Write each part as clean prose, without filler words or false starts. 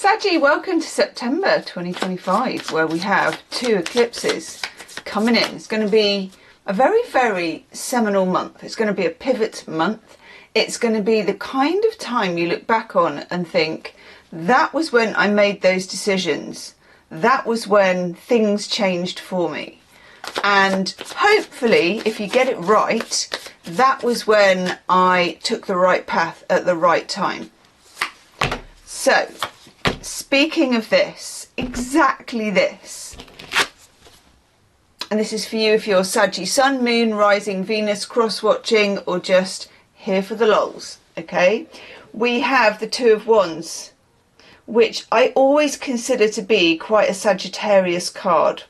Saggy, welcome to September 2025, where we have 2 eclipses coming in. It's going to be a very, very seminal month. It's going to be a pivot month. It's going to be the kind of time you look back on and think, that was when I made those decisions. That was when things changed for me. And hopefully, if you get it right, that was when I took the right path at the right time. So, speaking of this, exactly this, and this is for you if you're Saggy, Sun, Moon, Rising, Venus, cross-watching, or just here for the lols, okay? We have the Two of Wands, which I always consider to be quite a Sagittarius card.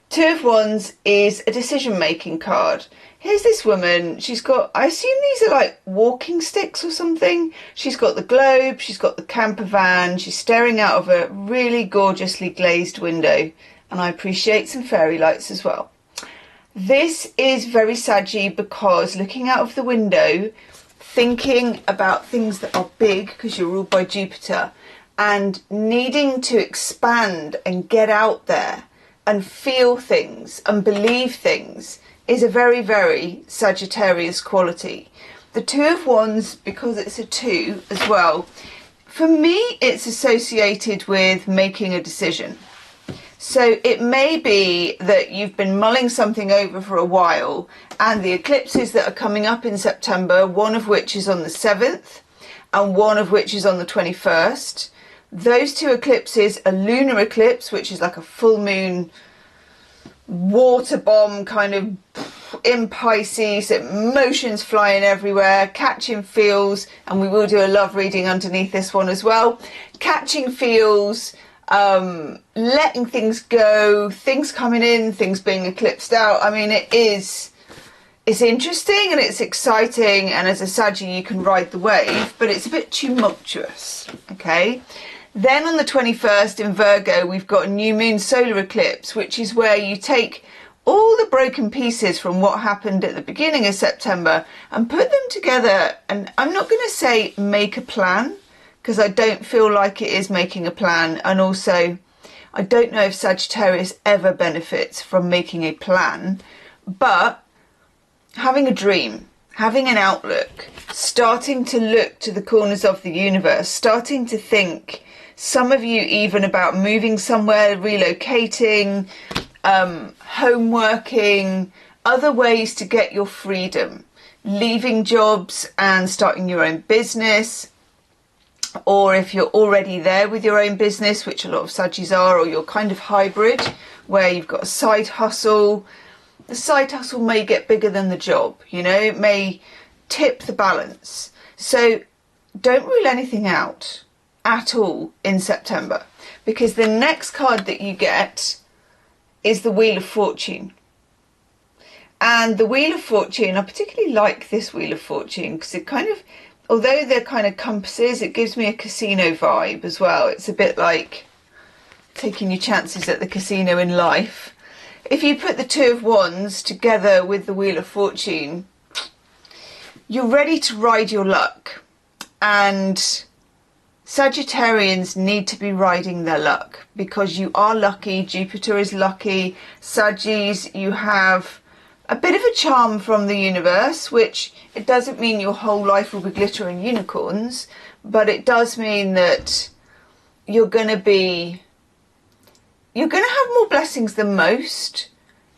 Two of Wands is a decision-making card. Here's this woman, she's got, I assume these are like walking sticks or something. She's got the globe, she's got the camper van, she's staring out of a really gorgeously glazed window. And I appreciate some fairy lights as well. This is very Saggy because looking out of the window, thinking about things that are big, because you're ruled by Jupiter, and needing to expand and get out there and feel things and believe things is a very, very Sagittarius quality. The Two of Wands, because it's a 2 as well, for me it's associated with making a decision. So it may be that you've been mulling something over for a while, and the eclipses that are coming up in September, one of which is on the 7th and one of which is on the 21st. Those 2 eclipses, a lunar eclipse, which is like a full moon water bomb kind of in Pisces, emotions flying everywhere, catching feels, and we will do a love reading underneath this one as well. Catching feels, letting things go, things coming in, things being eclipsed out. I mean, it's interesting and it's exciting, and as a Saggy you can ride the wave, but it's a bit tumultuous, okay? Then on the 21st in Virgo, we've got a new moon solar eclipse, which is where you take all the broken pieces from what happened at the beginning of September and put them together. And I'm not going to say make a plan, because I don't feel like it is making a plan. And also, I don't know if Sagittarius ever benefits from making a plan, but having a dream, having an outlook, starting to look to the corners of the universe, starting to think, some of you even about moving somewhere, relocating, home working, other ways to get your freedom, leaving jobs and starting your own business, or if you're already there with your own business, which a lot of Saggies are, or you're kind of hybrid, where you've got a side hustle. The side hustle may get bigger than the job, you know, it may tip the balance. So don't rule anything out at all in September, because the next card that you get is the Wheel of Fortune. And the Wheel of Fortune, I particularly like this Wheel of Fortune because it kind of, although they're kind of compasses, it gives me a casino vibe as well. It's a bit like taking your chances at the casino in life. If you put the Two of Wands together with the Wheel of Fortune, you're ready to ride your luck. And Sagittarians need to be riding their luck because you are lucky. Jupiter is lucky. Saggies, you have a bit of a charm from the universe, which it doesn't mean your whole life will be glitter and unicorns, but it does mean that you're going to have more blessings than most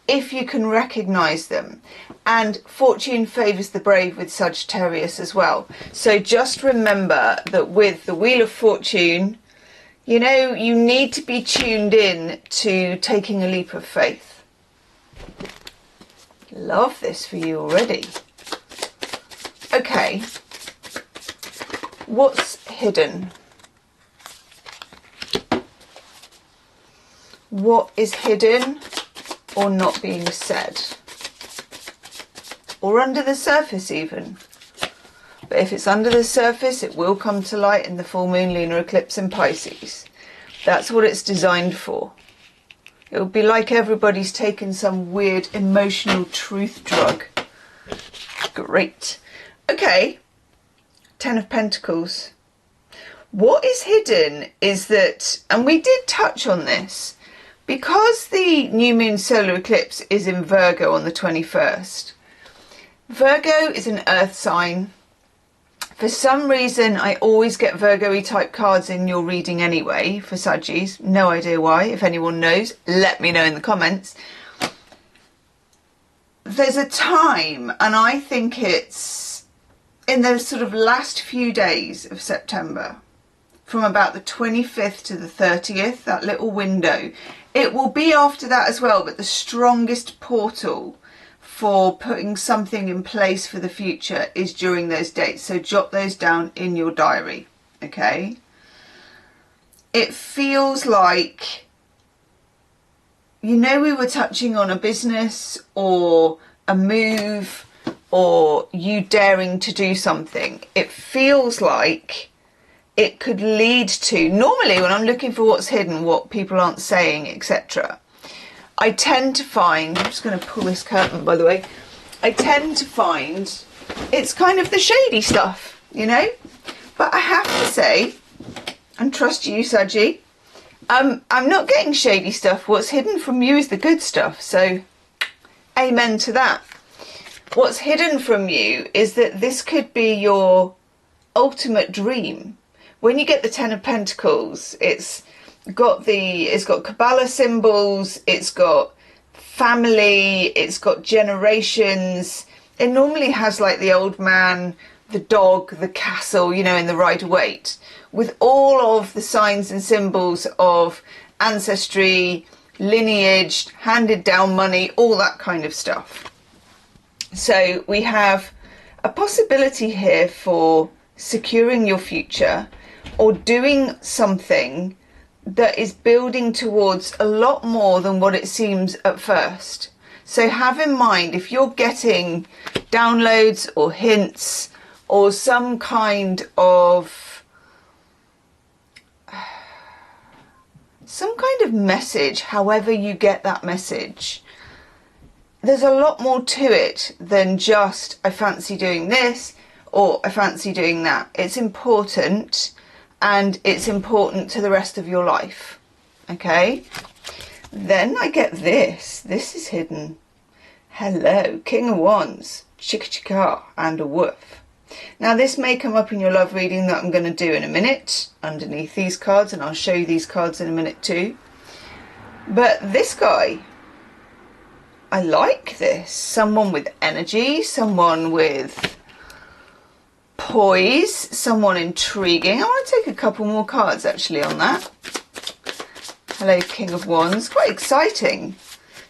if you can recognize them. And fortune favors the brave with Sagittarius as well. So just remember that with the Wheel of Fortune, you know, you need to be tuned in to taking a leap of faith. Love this for you already. Okay, what's hidden? What is hidden or not being said? Or under the surface even. But if it's under the surface, it will come to light in the full moon lunar eclipse in Pisces. That's what it's designed for. It will be like everybody's taken some weird emotional truth drug. Great. Okay, 10 of Pentacles. What is hidden is that, and we did touch on this, because the new moon solar eclipse is in Virgo on the 21st. Virgo is an earth sign. For some reason, I always get Virgo-y type cards in your reading anyway for Saggies. No idea why. If anyone knows, let me know in the comments. There's a time, and I think it's in those sort of last few days of September, from about the 25th to the 30th, that little window. It will be after that as well, but the strongest portal for putting something in place for the future is during those dates. So jot those down in your diary, okay? It feels like, you know, we were touching on a business or a move or you daring to do something. It feels like it could lead to, normally when I'm looking for what's hidden, what people aren't saying, etc., I tend to find, I'm just going to pull this curtain by the way, I tend to find it's kind of the shady stuff, you know? But I have to say, and trust you, Saggy, I'm not getting shady stuff. What's hidden from you is the good stuff, so amen to that. What's hidden from you is that this could be your ultimate dream. When you get the Ten of Pentacles, it's got Kabbalah symbols, it's got family, it's got generations. It normally has like the old man, the dog, the castle, you know, in the Rider-Waite, with all of the signs and symbols of ancestry, lineage, handed down money, all that kind of stuff. So we have a possibility here for securing your future or doing something that is building towards a lot more than what it seems at first. So have in mind, if you're getting downloads or hints or some kind of message, however you get that message, there's a lot more to it than just I fancy doing this or I fancy doing that. It's important, and it's important to the rest of your life, okay? Then I get this. This is hidden. Hello, King of Wands, chicka chicka, and a woof. Now this may come up in your love reading that I'm going to do in a minute underneath these cards, and I'll show you these cards in a minute too. But this guy, I like this. Someone with energy, someone with poise, someone intriguing. I want to take a couple more cards actually on that. Hello, King of Wands. Quite exciting.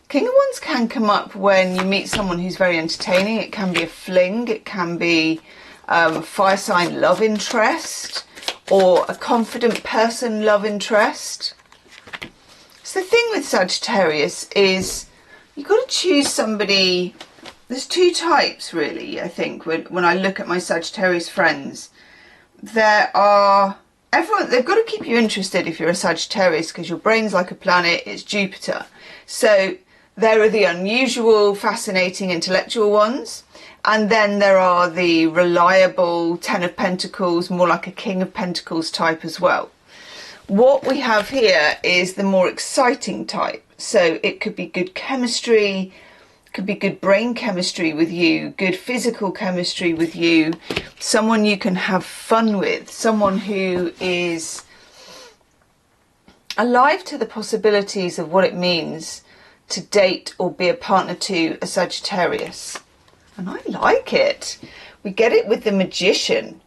King of Wands can come up when you meet someone who's very entertaining. It can be a fling, it can be fire sign love interest, or a confident person love interest. So the thing with Sagittarius is you've got to choose somebody. There's two types really, I think, when I look at my Sagittarius friends. There are, everyone, they've got to keep you interested if you're a Sagittarius, because your brain's like a planet, it's Jupiter. So there are the unusual, fascinating, intellectual ones. And then there are the reliable Ten of Pentacles, more like a King of Pentacles type as well. What we have here is the more exciting type. So it could be good chemistry, could be good brain chemistry with you, good physical chemistry with you, someone you can have fun with, someone who is alive to the possibilities of what it means to date or be a partner to a Sagittarius. And I like it. We get it with the Magician.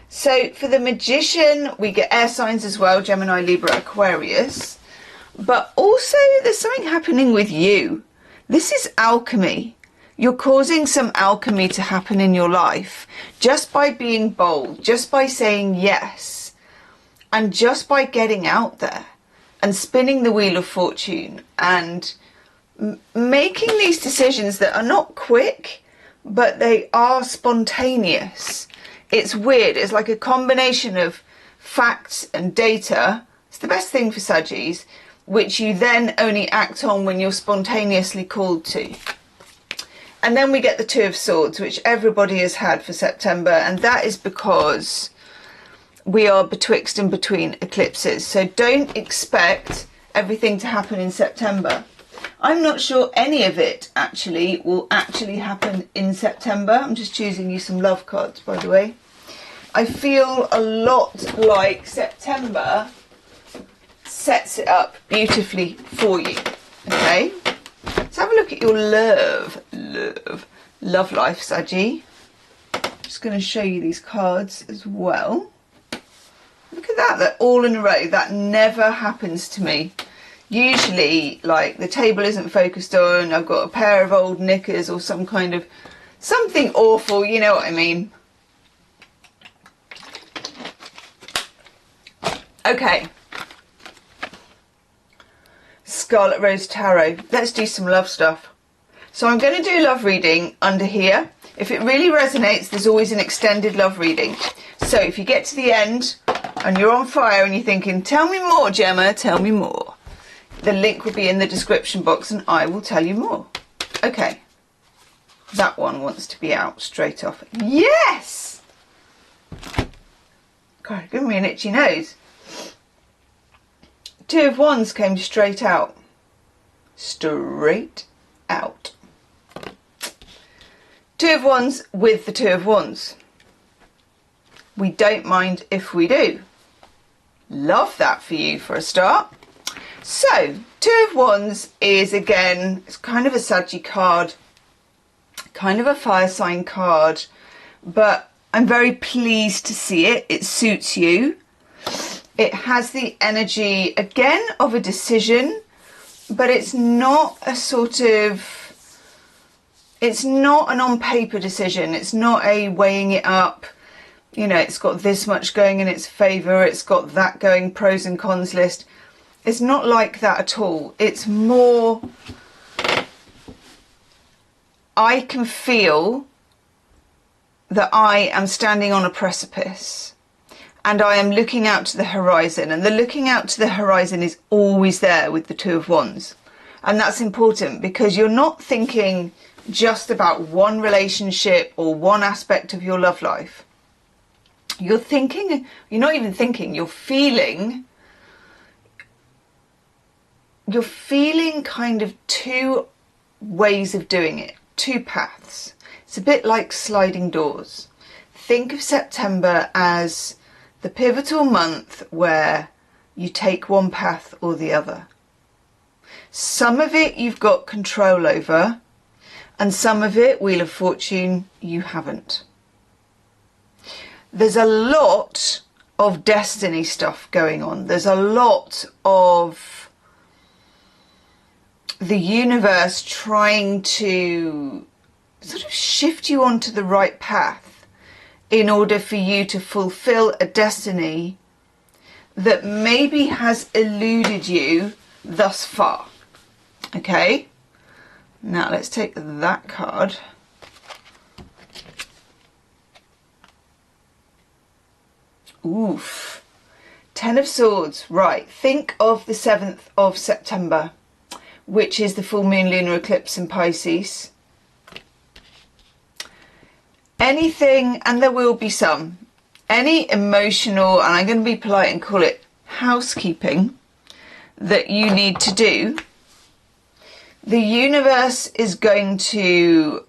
So for the Magician, we get air signs as well, Gemini, Libra, Aquarius. But also there's something happening with you. This is alchemy. You're causing some alchemy to happen in your life just by being bold, just by saying yes, and just by getting out there and spinning the wheel of fortune and making these decisions that are not quick, but they are spontaneous. It's weird. It's like a combination of facts and data. It's the best thing for Saggies, which you then only act on when you're spontaneously called to. And then we get the Two of Swords, which everybody has had for September, and that is because we are betwixt and between eclipses. So don't expect everything to happen in September. I'm not sure any of it actually will actually happen in September. I'm just choosing you some love cards, by the way. I feel a lot like September sets it up beautifully for you. Okay, let's have a look at your love life, Saggy. Just going to show you these cards as well. Look at that, they're all in a row. That never happens to me. Usually, like, the table isn't focused on, I've got a pair of old knickers or some kind of something awful, you know what I mean. Okay. Scarlet Rose Tarot. Let's do some love stuff. So I'm going to do love reading under here. If it really resonates, there's always an extended love reading. So if you get to the end and you're on fire and you're thinking, tell me more, Gemma, tell me more, the link will be in the description box and I will tell you more. Okay. That one wants to be out straight off. Yes! God, give me an itchy nose. Two of Wands came straight out. Straight out. Two of Wands with the Two of Wands. We don't mind if we do. Love that for you for a start. So, Two of Wands is, again, it's kind of a Saggy card, kind of a fire sign card, but I'm very pleased to see it. It suits you. It has the energy, again, of a decision, but it's not a sort of, it's not an on paper decision. It's not a weighing it up. You know, it's got this much going in its favour. It's got that going, pros and cons list. It's not like that at all. It's more, I can feel that I am standing on a precipice and I am looking out to the horizon, and the looking out to the horizon is always there with the Two of Wands. And that's important because you're not thinking just about one relationship or one aspect of your love life. You're thinking, you're not even thinking, you're feeling kind of two ways of doing it, two paths. It's a bit like sliding doors. Think of September as the pivotal month where you take one path or the other. Some of it you've got control over, and some of it, Wheel of Fortune, you haven't. There's a lot of destiny stuff going on. There's a lot of the universe trying to sort of shift you onto the right path in order for you to fulfill a destiny that maybe has eluded you thus far. Okay, now let's take that card. Oof. 10 of Swords. Right, think of the 7th of September, which is the full moon lunar eclipse in Pisces. Anything, and there will be some, any emotional, and I'm going to be polite and call it housekeeping, that you need to do, the universe is going to,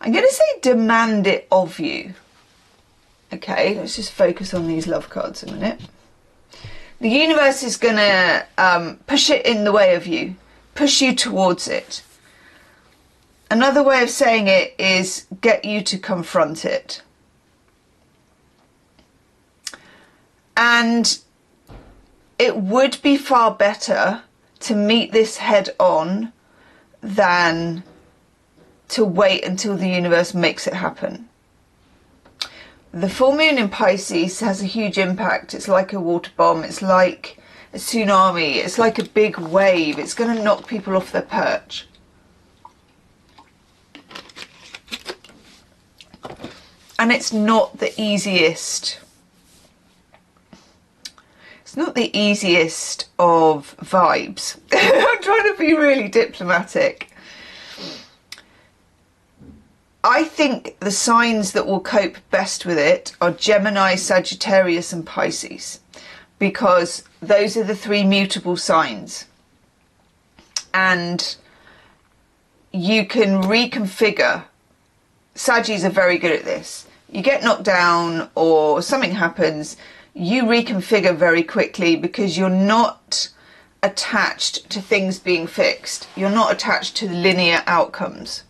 I'm going to say demand it of you. Okay, let's just focus on these love cards a minute. The universe is going to push it in the way of you, push you towards it. Another way of saying it is get you to confront it. And it would be far better to meet this head on than to wait until the universe makes it happen. The full moon in Pisces has a huge impact. It's like a water bomb. It's like a tsunami. It's like a big wave. It's going to knock people off their perch. And it's not the easiest. It's not the easiest of vibes. I'm trying to be really diplomatic. I think the signs that will cope best with it are Gemini, Sagittarius and Pisces, because those are the 3 mutable signs. And you can reconfigure. Saggies are very good at this. You get knocked down or something happens, you reconfigure very quickly because you're not attached to things being fixed. You're not attached to linear outcomes,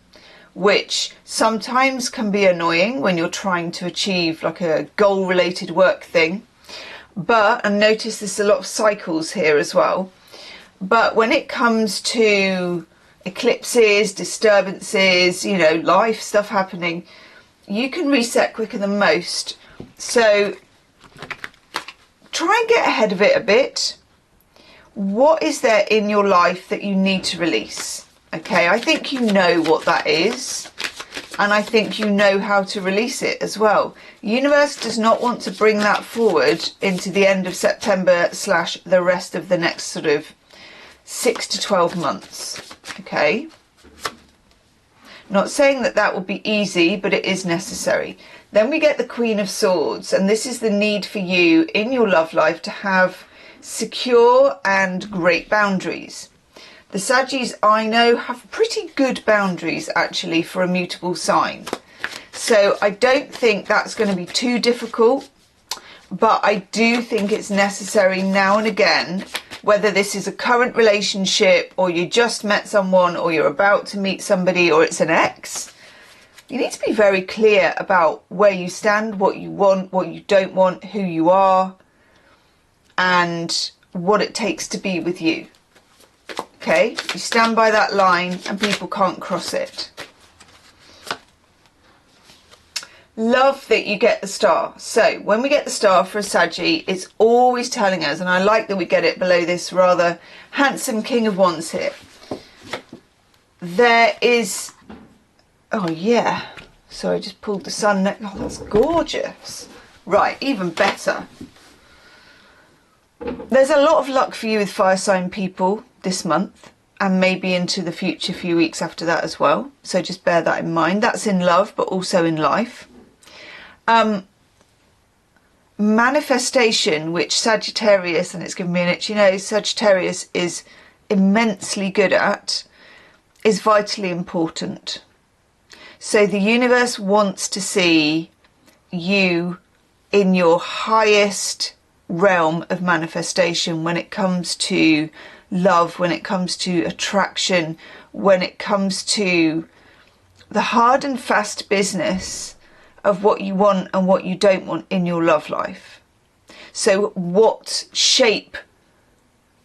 which sometimes can be annoying when you're trying to achieve like a goal related work thing. But, and notice there's a lot of cycles here as well, but when it comes to eclipses, disturbances, you know, life stuff happening, you can reset quicker than most. So try and get ahead of it a bit. What is there in your life that you need to release? Okay, I think you know what that is, and I think you know how to release it as well. The universe does not want to bring that forward into the end of September / the rest of the next sort of 6 to 12 months. Okay, not saying that that will be easy, but it is necessary. Then we get the Queen of Swords, and this is the need for you in your love life to have secure and great boundaries. The Saggies, I know, have pretty good boundaries actually for a mutable sign. So I don't think that's going to be too difficult, but I do think it's necessary now and again, whether this is a current relationship or you just met someone or you're about to meet somebody or it's an ex, you need to be very clear about where you stand, what you want, what you don't want, who you are, and what it takes to be with you. Okay, you stand by that line and people can't cross it. Love that you get the star. So when we get the star for a Saggy, it's always telling us, and I like that we get it below this rather handsome King of Wands here. There is, oh yeah, so I just pulled the sun. Oh, that's gorgeous. Right, even better. There's a lot of luck for you with fire sign people this month, and maybe into the future few weeks after that as well. So just bear that in mind. That's in love, but also in life. Manifestation, which Sagittarius, and it's given me an itch, you know, Sagittarius is immensely good at, is vitally important. So the universe wants to see you in your highest realm of manifestation when it comes to love, when it comes to attraction, when it comes to the hard and fast business of what you want and what you don't want in your love life. So what shape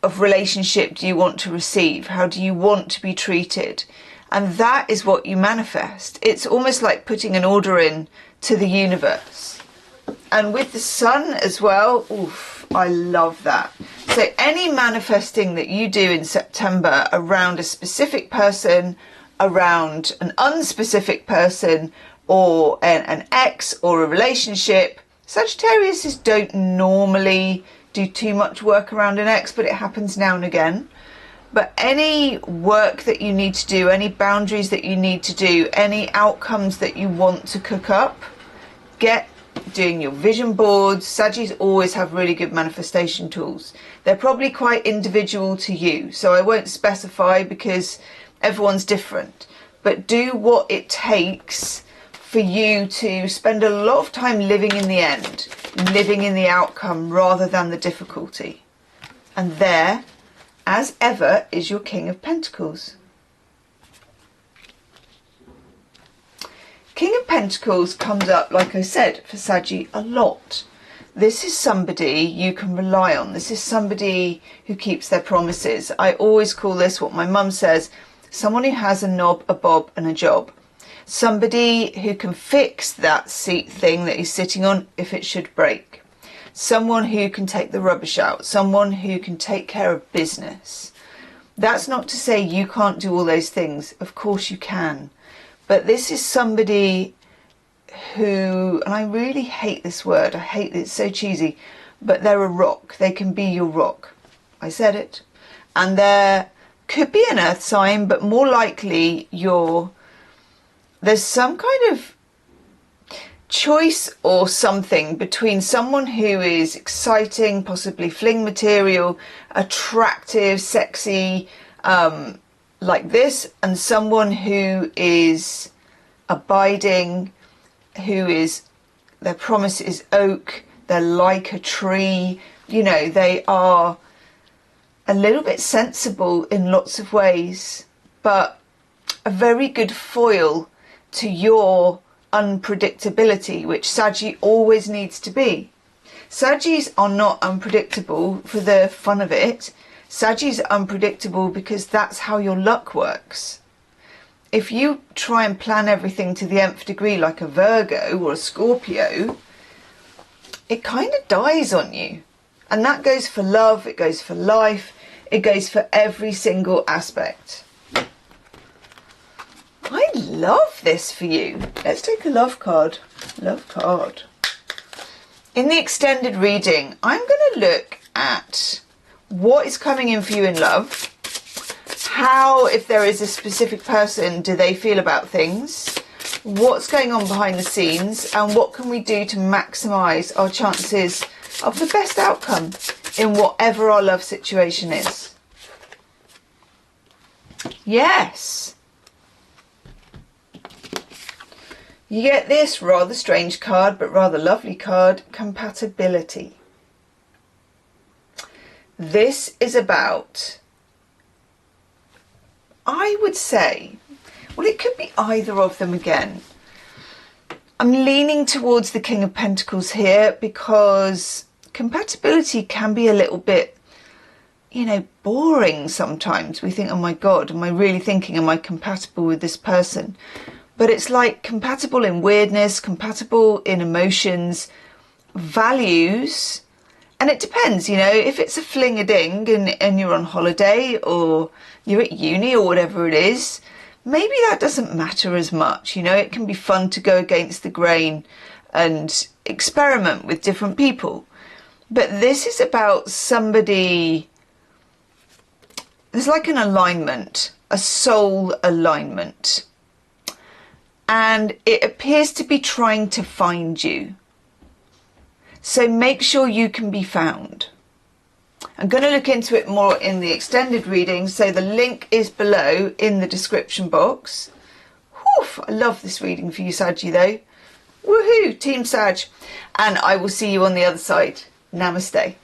of relationship do you want to receive? How do you want to be treated? And that is what you manifest. It's almost like putting an order in to the universe. And with the sun as well, oof, I love that. So any manifesting that you do in September around a specific person, around an unspecific person, or an ex or a relationship. Sagittariuses don't normally do too much work around an ex, but it happens now and again. But any work that you need to do, any boundaries that you need to do, any outcomes that you want to cook up, get doing your vision boards. Saggies always have really good manifestation tools. They're probably quite individual to you, so I won't specify because everyone's different. But do what it takes for you to spend a lot of time living in the end, living in the outcome rather than the difficulty. And there, as ever, is your King of Pentacles. King of Pentacles comes up, like I said, for Saggy a lot. This is somebody you can rely on. This is somebody who keeps their promises. I always call this what my mum says, someone who has a knob, a bob and a job. Somebody who can fix that seat thing that he's sitting on if it should break. Someone who can take the rubbish out. Someone who can take care of business. That's not to say you can't do all those things. Of course you can. But this is somebody who, and I really hate this word, I hate it, it's so cheesy, but they're a rock. They can be your rock. I said it. And there could be an earth sign, but more likely you're there's some kind of choice or something between someone who is exciting, possibly fling material, attractive, sexy, like this, and someone who is abiding, who is, their promise is oak, they're like a tree, you know, they are a little bit sensible in lots of ways, but a very good foil to your unpredictability, which Saggy always needs to be. Saggies are not unpredictable for the fun of it. Saggies are unpredictable because that's how your luck works. If you try and plan everything to the nth degree like a Virgo or a Scorpio, it kind of dies on you. And that goes for love, it goes for life, it goes for every single aspect. I love this for you. Let's take a love card. Love card. In the extended reading, I'm going to look at what is coming in for you in love. How, if there is a specific person, do they feel about things? What's going on behind the scenes? And what can we do to maximise our chances of the best outcome in whatever our love situation is? Yes. You get this rather strange card, but rather lovely card, compatibility. This is about, I would say, well, it could be either of them again. I'm leaning towards the King of Pentacles here because compatibility can be a little bit, you know, boring sometimes. We think, oh my God, am I really thinking, am I compatible with this person? But it's like compatible in weirdness, compatible in emotions, values, and it depends, you know, if it's a fling-a-ding and you're on holiday or you're at uni or whatever it is, maybe that doesn't matter as much, you know, it can be fun to go against the grain and experiment with different people. But this is about somebody, there's like an alignment, a soul alignment. And it appears to be trying to find you. So make sure you can be found. I'm going to look into it more in the extended reading, so the link is below in the description box. Whew, I love this reading for you, Saggy, though. Woohoo, Team Sag. And I will see you on the other side. Namaste.